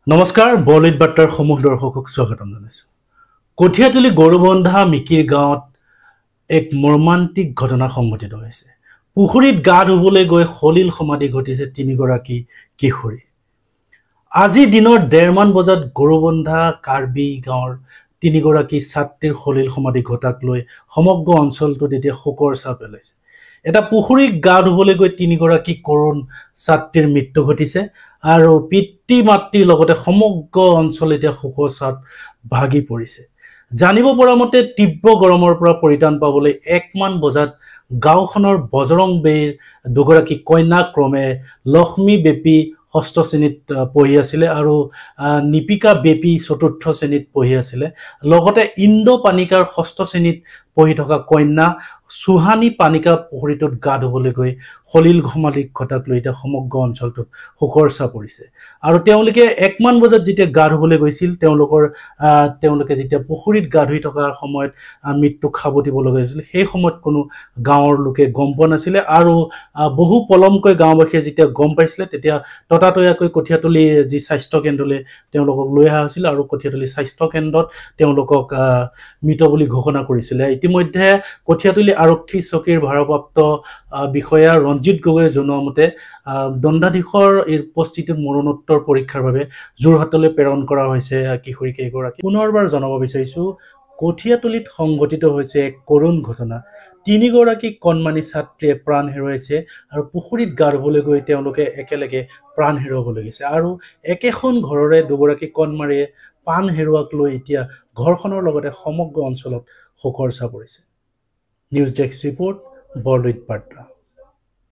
নমস্কাৰ বলিউড বাৰ্তাৰ সমূহ দৰ্শকক স্বাগতম জনাইছোঁ। কঠিয়াতলি গৰুবন্ধা মিকিৰ গাঁৱত এক মৰ্মান্তিক ঘটনা সংঘটিত হৈছে। পুখুৰীত গা ধুবলৈ গৈ সলিল সমাধি ঘটিছে তিনিগৰাকী কিশোৰী। আজি দিনৰ 1:30 বজাত গৰুবন্ধা কাৰ্বি গাঁৱৰ তিনিগৰাকী ছাত্ৰীৰ সলিল সমাধি ঘটাক লৈ সমগ্ৰ অঞ্চলটোত এতিয়া শোকৰ ছাঁ পেলাইছে। এটা পুখুৰীত গা ধুবলৈ গৈ তিনিগৰাকী কৰুণ ছাত্ৰীৰ মৃত্যু ঘটিছে আৰু পিতৃ মাতৃৰ লগতে সমগ্ৰ অঞ্চল এতিয়া শোকৰ ছাঁত ভাগি পৰিছে। জানিব পৰা মতে তীব্ৰ গৰমৰ পৰা পৰিত্ৰাণ পাবলৈ 1মান বজাত গাঁওখনৰ বজৰং বেৰ দুগৰাকী কন্যা ক্ৰমে লক্ষ্মী বেপী 6ষ্ঠ শ্ৰেণীত পঢ়ি আছিলে আৰু নিপিকা বেপী 4ৰ্থ শ্ৰেণীত পঢ়ি আছিলে। লগতে ইন্দ্ৰ পানিকাৰ 6ষ্ঠ শ্ৰেণীত পঢ়ি থকা কন্যা সুহানী পানিকা পুখুৰীটোত গা ধুবলৈ গৈ সলিল সমাধি ঘটাক লৈ এতিয়া সমগ্ৰ অঞ্চলটোত শোকৰ ছাঁ পৰিছে। আৰু তেওঁলোকে 1মান বজাত যেতিয়া গা ধুবলৈ গৈছিল তেওঁলোকে যেতিয়া পুখুৰীত গা ধুই থকাৰ সময়ত মৃত্যুক সাৱটিব লগা হৈছিল। সেই সময়ত কোনো গাঁৱৰ লোকে গম পোৱা নাছিলে আৰু বহু পলমকৈ গাঁওবাসীয়ে যেতিয়া গম পাইছিলে তেতিয়া ততাতৈয়াকৈ কঠিয়াতলি যি স্বাস্থ্য কেন্দ্ৰলৈ তেওঁলোকক লৈ অহা হৈছিল আৰু কঠিয়াতলি স্বাস্থ্য কেন্দ্ৰত তেওঁলোকক মৃত বুলি ঘোষণা কৰিছিলে। ইতিমধ্যে কঠিয়াতলি আৰক্ষী চকীৰ ভাৰপ্ৰাপ্ত বিষয়া ৰঞ্জিত গগৈয়ে জনোৱা মতে দণ্ডাধীশৰ এই উপস্থিতিত মৰণোত্তৰ পৰীক্ষাৰ বাবে যোৰহাটলৈ প্ৰেৰণ কৰা হৈছে কিশোৰী কেইগৰাকী। পুনৰবাৰ জনাব বিচাৰিছোঁ, কঠিয়াতলিত সংঘটিত হৈছে এক কৰুণ ঘটনা। তিনিগৰাকী কণমানি ছাত্ৰীয়ে প্ৰাণ হেৰুৱাইছে আৰু পুখুৰীত গা ধুবলৈ গৈ তেওঁলোকে একেলগে প্ৰাণ হেৰুৱাব লাগিছে আৰু একেখন ঘৰৰে দুগৰাকী কণমাৰীয়ে প্ৰাণ হেৰুৱাক লৈ এতিয়া ঘৰখনৰ লগতে সমগ্ৰ অঞ্চলত শোকৰ ছাঁ পৰিছে। নিউজ ডেস্ক ৰিপৰ্ট বৰলুইত বাৰ্তা।